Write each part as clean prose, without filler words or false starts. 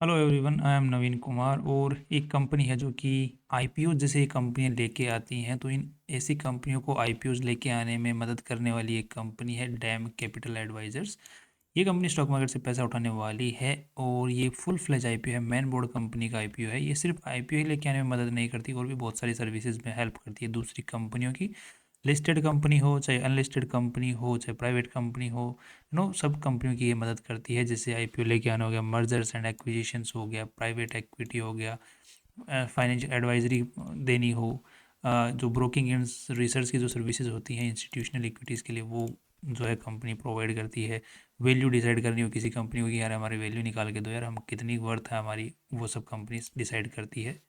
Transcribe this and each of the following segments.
Hello everyone, I am नवीन कुमार। और एक company है जो कि आईपीओ जैसे कंपनियां लेके आती हैं, तो इन ऐसी कंपनियों को आईपीओज लेके आने में मदद करने वाली एक कंपनी है डैम कैपिटल एडवाइजर्स। ये कंपनी स्टॉक मार्केट से पैसा उठाने वाली है और ये फुल फ्लेज आईपीओ है, मेन बोर्ड कंपनी का आईपीओ है। ये सिर्फ आईपीओ ही लेके आने में मदद नहीं करती, और भी बहुत सारी सर्विसेज में हेल्प करती है दूसरी कंपनियों की। लिस्टेड कंपनी हो चाहे अनलिस्टेड कंपनी हो चाहे प्राइवेट कंपनी हो, सब कंपनियों की ये मदद करती है। जैसे आईपीओ लेके आना हो गया, मर्जर्स एंड एक्विजिशंस हो गया, प्राइवेट इक्विटी हो गया, फाइनेंशियल एडवाइजरी देनी हो, जो ब्रोकिंग एंड रिसर्च की जो सर्विसेज होती हैं इंस्टीट्यूशनल इक्विटीज़ के लिए, वो जो है कंपनी प्रोवाइड करती है। वैल्यू डिसाइड करनी हो किसी कंपनी को कि यार हमारी वैल्यू निकाल के दो, यार हम कितनी वर्थ है हमारी, वो सब कंपनी डिसाइड करती है,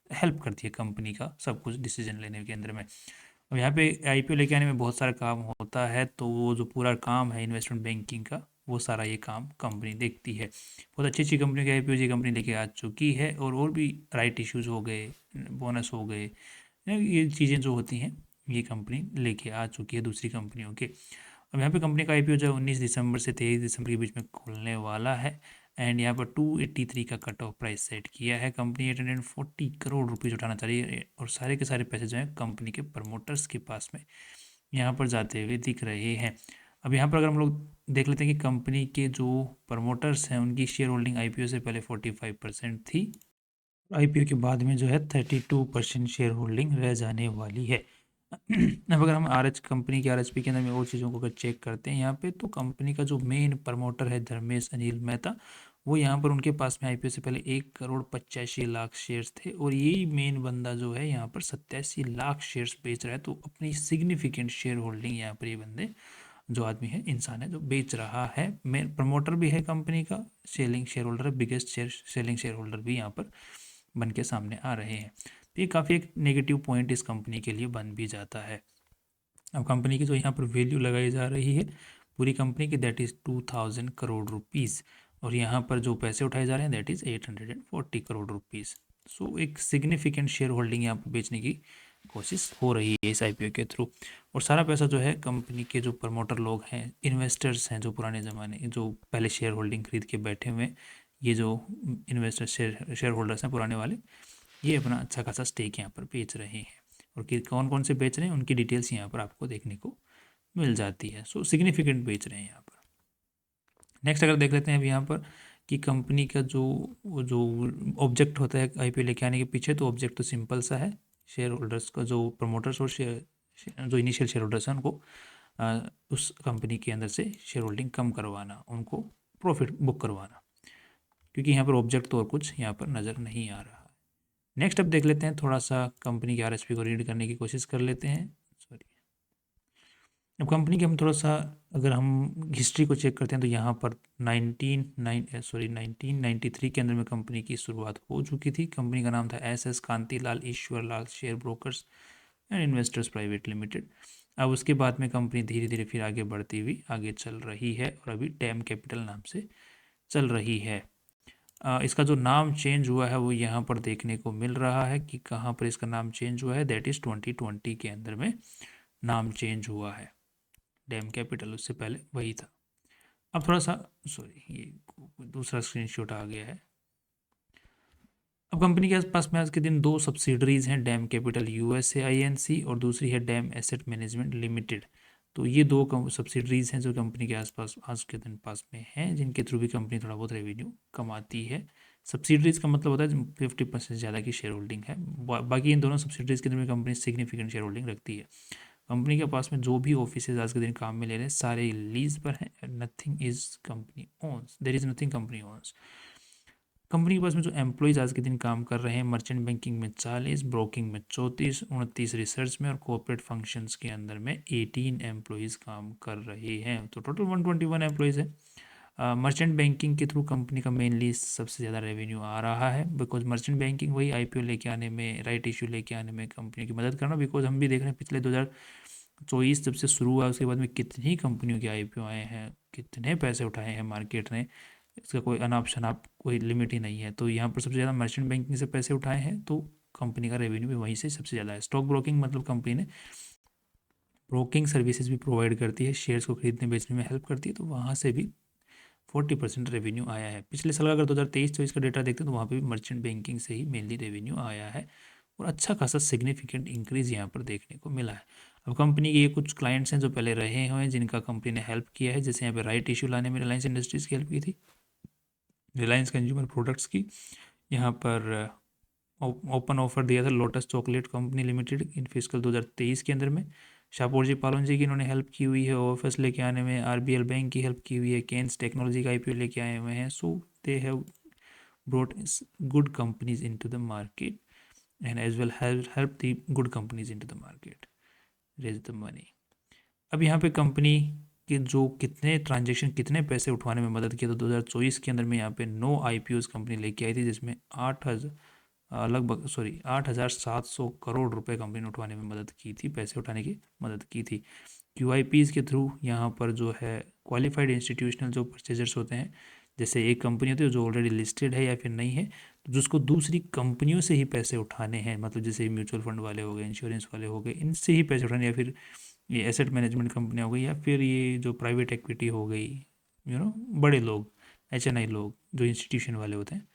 हेल्प करती है कंपनी का सब कुछ डिसीजन लेने के अंदर में। अब यहाँ पे आईपीओ लेके आने में बहुत सारा काम होता है, तो वो जो पूरा काम है इन्वेस्टमेंट बैंकिंग का, वो सारा ये काम कंपनी देखती है। बहुत अच्छी अच्छी कंपनियों के आईपीओ ये कंपनी लेके आ चुकी है, और भी राइट इश्यूज हो गए, बोनस हो गए, ये चीज़ें जो होती हैं ये कंपनी लेके आ चुकी है दूसरी कंपनियों के। अब यहाँ पे कंपनी का आईपीओ जो है 19 दिसंबर से 23 दिसंबर के बीच में खुलने वाला है। एंड यहाँ पर 283 का कट ऑफ प्राइस सेट किया है। कंपनी 840 करोड़ रुपीज़ उठाना चाह रही है, और सारे के सारे पैसे जो हैं कंपनी के प्रमोटर्स के पास में यहाँ पर जाते हुए दिख रहे हैं। अब यहाँ पर अगर हम लोग देख लेते हैं कि कंपनी के जो प्रमोटर्स हैं उनकी शेयर होल्डिंग आईपीओ से पहले 45% थी, आईपीओ के बाद में जो है 32% शेयर होल्डिंग रह जाने वाली है। अब अगर हम कंपनी के आरएचपी के अंदर में और चीज़ों को अगर चेक करते हैं यहाँ पे, तो कंपनी का जो मेन प्रमोटर है धर्मेश अनिल मेहता, वो यहाँ पर उनके पास में आईपीओ से पहले 1,85,00,000 शेयर्स थे, और यही मेन बंदा जो है यहाँ पर 87 लाख शेयर्स बेच रहा है। तो अपनी सिग्निफिकेंट शेयर होल्डिंग यहाँ पर ये बंदे जो आदमी है, इंसान है जो बेच रहा है, मेन प्रमोटर भी है कंपनी का, सेलिंग शेयर होल्डर है, बिगेस्ट सेलिंग शेयर होल्डर भी यहाँ पर बन के सामने आ रहे हैं। तो ये काफ़ी एक नेगेटिव पॉइंट इस कंपनी के लिए बन भी जाता है। अब कंपनी की जो यहाँ पर वैल्यू लगाई जा रही है पूरी कंपनी की, दैट इज़ 2,000 करोड़ रुपीज़, और यहाँ पर जो पैसे उठाए जा रहे हैं दैट इज़ 840 करोड़ रुपीज़। सो एक सिग्निफिकेंट शेयर होल्डिंग यहाँ पर बेचने की कोशिश हो रही है इस आईपीओ के थ्रू। और सारा पैसा जो है कंपनी के जो प्रमोटर लोग हैं, इन्वेस्टर्स हैं, जो पुराने ज़माने जो पहले शेयर होल्डिंग खरीद के बैठे हुए, ये जो इन्वेस्टर शेयर होल्डर्स हैं पुराने वाले, ये अपना अच्छा खासा स्टेक यहाँ पर बेच रहे हैं। और कि कौन कौन से बेच रहे हैं उनकी डिटेल्स यहाँ पर आपको देखने को मिल जाती है। सो सिग्निफिकेंट बेच रहे हैं यहाँ पर। नेक्स्ट अगर देख लेते हैं अब यहाँ पर कि कंपनी का जो ऑब्जेक्ट होता है आईपीओ लेके आने के पीछे, तो ऑब्जेक्ट तो सिंपल सा है, शेयर होल्डर्स का जो प्रमोटर्स और जो इनिशियल शेयर होल्डर्स हैं उनको उस कंपनी के अंदर से शेयर होल्डिंग कम करवाना, उनको प्रॉफिट बुक करवाना, क्योंकि यहाँ पर ऑब्जेक्ट तो और कुछ यहाँ पर नज़र नहीं आ रहा है। नेक्स्ट अब देख लेते हैं, थोड़ा सा कंपनी के आरएसपी को रीड करने की कोशिश कर लेते हैं। सॉरी, अब कंपनी के हम थोड़ा सा अगर हम हिस्ट्री को चेक करते हैं, तो यहाँ पर 1993 के अंदर में कंपनी की शुरुआत हो चुकी थी। कंपनी का नाम था SS Kantilal Ishwar Lal share brokers and investors private limited. अब उसके बाद में कंपनी धीरे धीरे फिर आगे बढ़ती हुई आगे चल रही है, और अभी डैम कैपिटल नाम से चल रही है। इसका जो नाम चेंज हुआ है वो यहाँ पर देखने को मिल रहा है कि कहाँ पर इसका नाम चेंज हुआ है, दैट इज़ 2020 के अंदर में नाम चेंज हुआ है। डैम कैपिटल उससे पहले वही था। अब थोड़ा सा, सॉरी, ये दूसरा स्क्रीनशॉट आ गया है। अब कंपनी के आसपास में आज के दिन दो सब्सिडरीज हैं, डैम कैपिटल USA INC और दूसरी है डैम एसेट मैनेजमेंट लिमिटेड। तो ये दो सब्सिडरीज हैं जो कंपनी के आसपास आज के दिन पास में हैं, जिनके थ्रू भी कंपनी थोड़ा बहुत रेवेन्यू कमाती है। सब्सिडरीज का मतलब होता है 50% ज़्यादा की शेयर होल्डिंग है। बाकी इन दोनों सब्सिडरीज के अंदर में कंपनी सिग्निफिकेंट शेयर होल्डिंग रखती है। कंपनी के पास में जो भी ऑफिस आज के दिन काम में ले रहे हैं सारे लीज पर हैं। Nothing is company ons, there is nothing company ons. Company के पास में जो एम्प्लॉयज़ आज के दिन काम कर रहे हैं, मर्चेंट बैंकिंग में 40, ब्रोकिंग में 34, 29 रिसर्च में और कॉर्पोरेट फंक्शंस के अंदर में 18 एम्प्लॉयज़ काम कर रहे हैं। तो टोटल 121 एम्प्लॉयज़ है। मर्चेंट बैंकिंग के थ्रू कंपनी का मेनली सबसे ज़्यादा रेवेन्यू आ रहा है, बिकॉज मर्चेंट बैंकिंग वही आईपीओ लेके आने में, राइट इशू लेके आने में कंपनी की मदद करना। बिकॉज हम भी देख रहे हैं पिछले 2024 जब से शुरू हुआ उसके बाद में कितनी कंपनियों के आईपीओ आए हैं, कितने पैसे उठाए हैं मार्केट ने, इसका कोई अनाप शनाप कोई लिमिट ही नहीं है। तो यहाँ पर सबसे ज़्यादा मर्चेंट बैंकिंग से पैसे उठाए हैं, तो कंपनी का रेवेन्यू भी वहीं से सबसे ज़्यादा है। स्टॉक ब्रोकिंग मतलब कंपनी ने ब्रोकिंग सर्विसेज भी प्रोवाइड करती है, शेयर्स को खरीदने बेचने में हेल्प करती है, तो वहाँ से भी 40% रेवेन्यू आया है। पिछले साल अगर 2023-24 का डेटा देखते हैं तो वहाँ पे भी मर्चेंट बैंकिंग से ही मेनली रेवेन्यू आया है और अच्छा खासा सिग्निफिकेंट इंक्रीज यहाँ पर देखने को मिला है। अब कंपनी के ये कुछ क्लाइंट्स हैं जो पहले रहे हुए हैं जिनका कंपनी ने हेल्प किया है, जैसे यहाँ पे राइट इशू लाने में रिलायंस इंडस्ट्रीज़ की हेल्प की थी, रिलायंस कंज्यूमर प्रोडक्ट्स की। यहाँ पर ओपन ऑफर दिया था lotus chocolate company limited in physical 2023 के अंदर में। शाहपुर जी पालोन जी की इन्होंने हेल्प की हुई है ऑफिस लेके आने में। आरबीएल बैंक की हेल्प की हुई है। केन्स टेक्नोलॉजी का आईपीओ लेके आए हुए हैं। So they have brought good companies into the market and as well help the good companies into the market raise the money. अब यहाँ पे कंपनी के जो कितने ट्रांजेक्शन कितने पैसे उठवाने में मदद किया, तो 2024 के अंदर में यहाँ पे 9 आईपीओ कंपनी लेके आई थी, जिसमें 8,700 करोड़ रुपए कंपनी ने उठवाने में मदद की थी, पैसे उठाने की मदद की थी। क्यूआईपीज़ के थ्रू यहाँ पर जो है क्वालिफाइड इंस्टीट्यूशनल जो परचेजर्स होते हैं, जैसे एक कंपनी होती है जो ऑलरेडी लिस्टेड है या फिर नहीं है, तो जिसको दूसरी कंपनियों से ही पैसे उठाने हैं, मतलब जैसे म्यूचुअल फंड वाले हो गए, इंश्योरेंस वाले हो गए, इनसे ही पैसे उठाने, या फिर ये एसेट मैनेजमेंट कंपनियाँ हो गई, या फिर ये जो प्राइवेट इक्विटी हो गई, बड़े लोग, एचएनआई लोग जो इंस्टीट्यूशन वाले होते हैं,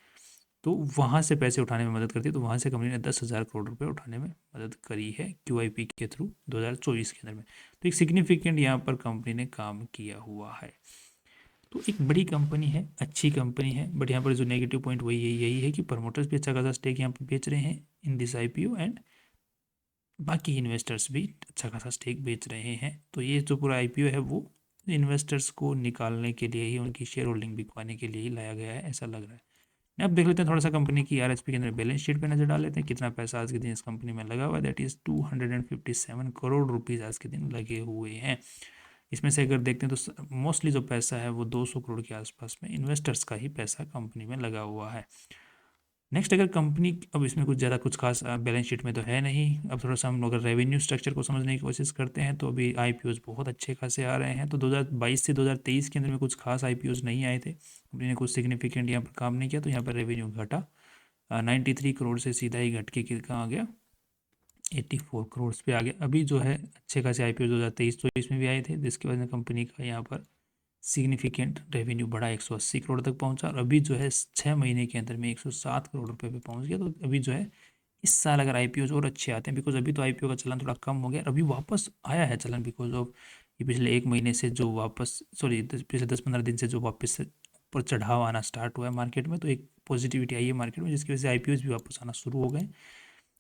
तो वहाँ से पैसे उठाने में मदद करती है। तो वहाँ से कंपनी ने 10,000 करोड़ रुपए उठाने में मदद करी है क्यूआईपी के थ्रू 2024 के अंदर में। तो एक सिग्निफिकेंट यहाँ पर कंपनी ने काम किया हुआ है। तो एक बड़ी कंपनी है, अच्छी कंपनी है, बट यहाँ पर जो नेगेटिव पॉइंट वही यही है कि प्रमोटर्स भी अच्छा खासा स्टेक यहाँ पर बेच रहे हैं इन दिस आईपीओ, एंड बाकी इन्वेस्टर्स भी अच्छा खासा स्टेक बेच रहे हैं। तो ये जो पूरा आईपीओ है वो इन्वेस्टर्स को निकालने के लिए ही, उनकी शेयर होल्डिंग बिकवाने के लिए ही लाया गया है, ऐसा लग रहा है। अब देख लेते हैं थोड़ा सा कंपनी की आरएचपी के अंदर बैलेंस शीट पे नजर डाल लेते हैं कितना पैसा आज के दिन इस कंपनी में लगा हुआ है। दैट इज 257 करोड़ रुपीज़ आज के दिन लगे हुए हैं। इसमें से अगर देखते हैं तो मोस्टली जो पैसा है वो 200 करोड़ के आसपास में इन्वेस्टर्स का ही पैसा कंपनी में लगा हुआ है। नेक्स्ट, अगर कंपनी, अब इसमें कुछ ज़्यादा कुछ खास बैलेंस शीट में तो है नहीं। अब थोड़ा सा हम लोग अगर रेवेन्यू स्ट्रक्चर को समझने की कोशिश करते हैं तो अभी आईपीओज बहुत अच्छे खासे आ रहे हैं। तो 2022 से 2023 के अंदर में कुछ खास आईपीओज नहीं आए थे, कंपनी ने कुछ सिग्निफिकेंट यहाँ पर काम नहीं किया, तो यहाँ पर रेवेन्यू घटा 93 करोड़ से सीधा ही घट के कहाँ आ गया, 84 करोड़ पे आ गया। अभी जो है अच्छे खासे आईपीओ 2023-24 में भी आए थे, जिसकी वजह से कंपनी का यहाँ पर सिग्निफिकेंट रेवेन्यू बढ़ा, 180 करोड़ तक पहुंचा, और अभी जो है 6 महीने के अंदर में 107 करोड़ रुपए पे पहुंच गया। तो अभी जो है इस साल अगर आईपीओ और अच्छे आते हैं, बिकॉज अभी तो आईपीओ का चलन थोड़ा कम हो गया, अभी वापस आया है चलन बिकॉज ऑफ ये पिछले 1 महीने से जो वापस, सॉरी पिछले 10-15 दिन से जो वापस ऊपर चढ़ाव आना स्टार्ट हुआ है मार्केट में, तो एक पॉजिटिविटी आई है मार्केट में, जिसकी वजह से आईपीओ भी वापस आना शुरू हो गए।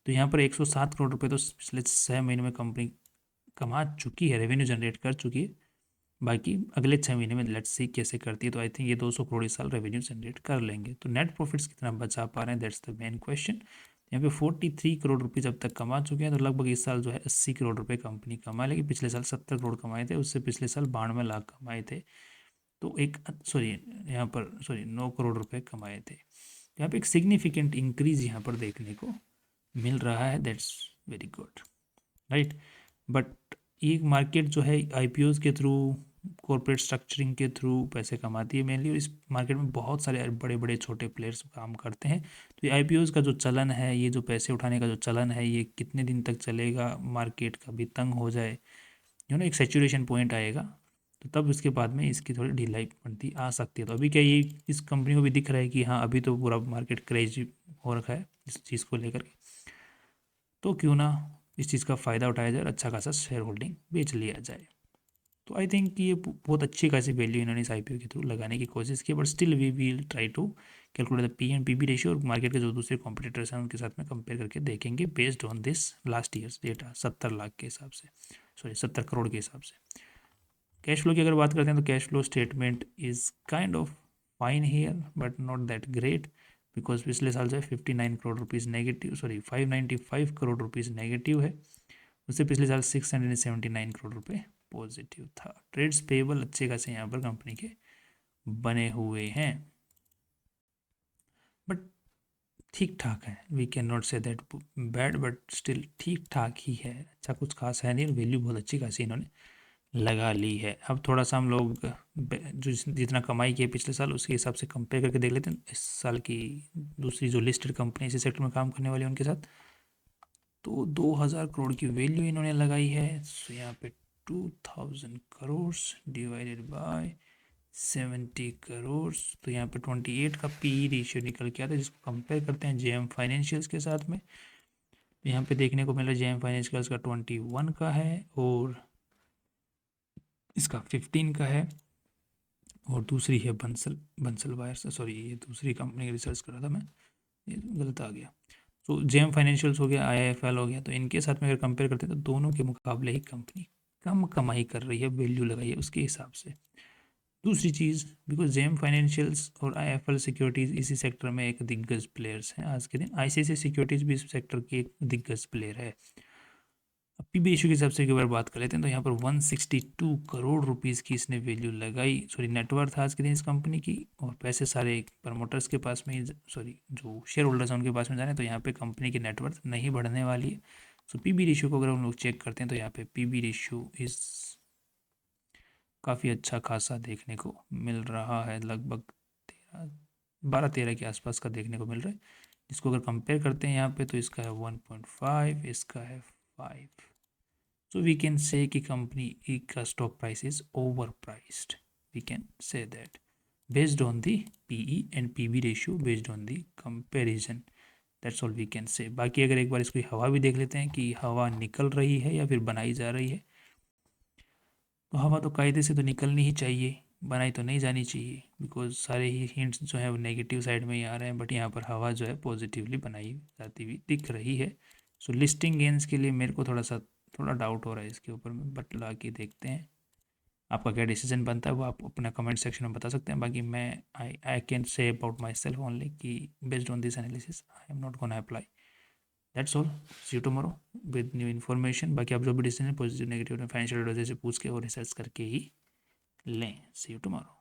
तो यहाँ पर 107 करोड़ रुपये तो पिछले 6 महीने में कंपनी कमा चुकी है, रेवेन्यू जनरेट कर चुकी है। बाकी अगले 6 महीने में लेट्स सी कैसे करती है, तो आई थिंक ये 200 करोड़ इस साल रेवेन्यू जनरेट कर लेंगे। तो नेट प्रॉफिट्स कितना बचा पा रहे हैं, दैट्स द मेन क्वेश्चन। यहाँ पे 43 करोड़ रुपीज़ अब तक कमा चुके हैं, तो लगभग इस साल जो है 80 करोड़ रुपए कंपनी कमा लेगी। पिछले साल 70 करोड़ कमाए थे, उससे पिछले साल 92 लाख कमाए थे। तो एक, सॉरी यहाँ पर, सॉरी 9 करोड़ रुपए कमाए थे। यहाँ पे एक सिग्निफिकेंट इंक्रीज यहाँ पर देखने को मिल रहा है, that's very good, right. But ये मार्केट जो है आईपीओज के थ्रू, कॉर्पोरेट स्ट्रक्चरिंग के थ्रू पैसे कमाती है मेनली, और इस मार्केट में बहुत सारे बड़े बड़े छोटे प्लेयर्स काम करते हैं। तो ये आईपीओज का जो चलन है, ये जो पैसे उठाने का जो चलन है, ये कितने दिन तक चलेगा, मार्केट का भी तंग हो जाए, एक सेचुरेशन पॉइंट आएगा, तो तब उसके बाद में इसकी थोड़ी ढिलाई बढ़ती आ सकती है। तो अभी क्या ये इस कंपनी को भी दिख रहा है कि हाँ अभी तो पूरा मार्केट क्रेज हो रखा है इस चीज़ को लेकर के, तो क्यों ना इस चीज़ का फ़ायदा उठाया जाए और अच्छा खासा शेयर होल्डिंग बेच लिया जाए। तो आई थिंक ये बहुत अच्छी खासी वैल्यू इन्होंने इस आईपीओ के थ्रू लगाने की कोशिश की, but still we will try to calculate the P and P B ratio, और मार्केट के जो दूसरे कॉम्पिटिटर्स हैं उनके साथ में कंपेयर करके देखेंगे based on this last years data 70 lakh के हिसाब से, सॉरी 70 करोड़ के हिसाब से। कैश फ्लो की अगर बात करते हैं तो cash flow statement is kind of fine here but not that great, because पिछले साल जो है 59 crore rupees negative, sorry 595 crore rupees negative है, उससे पिछले साल 679 करोड़ रुपए पॉजिटिव था। ट्रेड्स पेबल अच्छे खासे यहाँ पर कंपनी के बने हुए हैं, बट ठीक ठाक है, we can not say that bad, but still ठीक ठाक ही है, अच्छा कुछ खास है नहीं, वैल्यू बहुत अच्छी खासी इन्होंने लगा ली है। अब थोड़ा सा हम लोग जो जितना कमाई की है पिछले साल उसके हिसाब से कंपेयर करके देख लेते हैं इस साल की दूसरी जो लिस्टेड कंपनी इसी सेक्टर में काम करने वाली है उनके साथ। तो 2000 करोड़ की वैल्यू इन्होंने लगाई है। सो यहाँ पे 2000 करोड़ डिवाइडेड बाय 70 करोड़। तो यहाँ पे 28 का पी रेशियो निकल के आता है, जिसको कंपेयर करते हैं जेएम फाइनेंशियल्स के साथ में। तो यहाँ पे देखने को मिल रहा है जेएम फाइनेंशियल्स का 21 का है और इसका 15 का है। और दूसरी है बंसल वायर्स, सॉरी ये दूसरी कंपनी की रिसर्च कर रहा था मैं, ये गलत आ गया। तो जेएम फाइनेंशियल्स हो गया, आईआईएफएल हो गया, तो इनके साथ में अगर कंपेयर करते हैं तो दोनों के मुकाबले ही कंपनी कम कमाई कर रही है, वैल्यू लगाई है उसके हिसाब से। दूसरी चीज़, बिकॉज जेएम फाइनेंशियल्स और आईएफएल सिक्योरिटीज़ इसी सेक्टर में एक दिग्गज प्लेयर्स हैं आज के दिन। आईसीआईसीआई सिक्योरिटीज़ भी इस सेक्टर की एक दिग्गज प्लेयर है। अब पीबी रेशियो के हिसाब से एक बार बात कर लेते हैं, तो यहाँ पर 162 करोड़ रुपीज़ की इसने वैल्यू लगाई, सॉरी नेटवर्थ आज के दिन इस कंपनी की। और पैसे सारे प्रमोटर्स के पास में ही, सॉरी जो शेयर होल्डर्स हैं उनके पास में जा रहे हैं, तो यहाँ पे कंपनी की नेटवर्थ नहीं बढ़ने वाली है। सो पीबी रेशियो को अगर हम लोग चेक करते हैं तो यहाँ पे पीबी रेशियो इस काफ़ी अच्छा खासा देखने को मिल रहा है, लगभग 12-13 के आसपास का देखने को मिल रहा है। इसको अगर कंपेयर करते हैं यहाँ पे तो इसका है 1.5, इसका है 5। So we can say कि कंपनी का stock price is over priced, we can say that based on the PE and PB ratio, based on the comparison. That's all we can say. बाकी अगर एक बार इसकी हवा भी देख लेते हैं कि हवा निकल रही है या फिर बनाई जा रही है, तो हवा तो कायदे से तो निकलनी ही चाहिए, बनाई तो नहीं जानी चाहिए, बिकॉज सारे ही हिंट्स जो है वो नेगेटिव साइड में ही आ रहे हैं, बट यहाँ पर हवा जो है पॉजिटिवली बनाई जाती हुई दिख रही है। सो लिस्टिंग गेंस के लिए मेरे को थोड़ा डाउट हो रहा है इसके ऊपर में, बट ला के देखते हैं आपका क्या डिसीजन बनता है, वो आप अपना कमेंट सेक्शन में बता सकते हैं। बाकी मैं I can say about myself only कि based on this analysis I am not gonna apply. That's all, see you tomorrow with new information. बाकी आप जो भी decision positive negative financial advisor से पूछ के और रिसर्च करके ही लें। See you tomorrow.